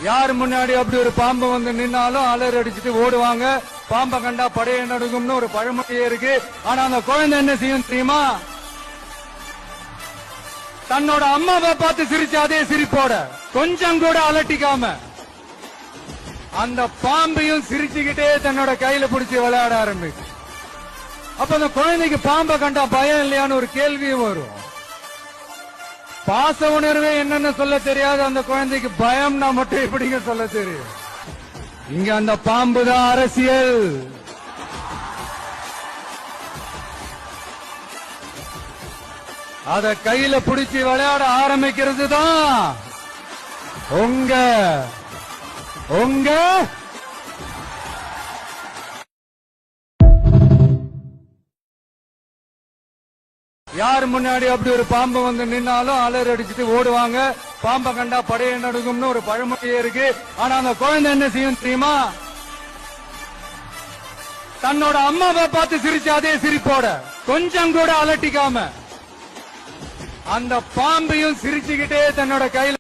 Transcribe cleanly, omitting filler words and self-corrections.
யார் முன்னாடி அப்படி ஒரு பாம்பு வந்து நின்னாலும் அலறி அடிச்சுட்டு ஓடுவாங்க. பாம்பை கண்டா படைய நடுங்கும்னு ஒரு பழமொழியே இருக்கு. ஆனா அந்த குழந்தை என்ன செய்யும் தெரியுமா? தன்னோட அம்மாவை பார்த்து சிரிச்ச அதே சிரிப்போட கொஞ்சம் கூட அலட்டிக்காம அந்த பாம்பையும் சிரிச்சுக்கிட்டே தன்னோட கையில பிடிச்சி விளையாட ஆரம்பிச்சு. அப்ப அந்த குழந்தைக்கு பாம்பை கண்டா பயம் இல்லையான்னு ஒரு கேள்வியும் வரும். பாச உணர்வே என்னன்னு சொல்ல தெரியாது அந்த குழந்தைக்கு பயம்னா மட்டும் எப்படிங்க சொல்ல தெரியும்? இங்க அந்த பாம்பு தான் அரசியல். அத கையில பிடிச்சி விளையாட ஆரம்பிக்கிறது தான் உங்க யார் முன்னாடி அப்படி ஒரு பாம்பு வந்து நின்னாலும் அலறி அடிச்சுட்டு ஓடுவாங்க. பாம்பை கண்டா படைய நடுங்கும்னு ஒரு பழமொழியே இருக்கு. ஆனா அந்த குழந்தை என்ன செய்யும் தெரியுமா? தன்னோட அம்மாவை பார்த்து சிரிச்ச அதே சிரிப்போட கொஞ்சம் கூட அலட்டிக்காம அந்த பாம்பையும் சிரிச்சுக்கிட்டே தன்னோட கையில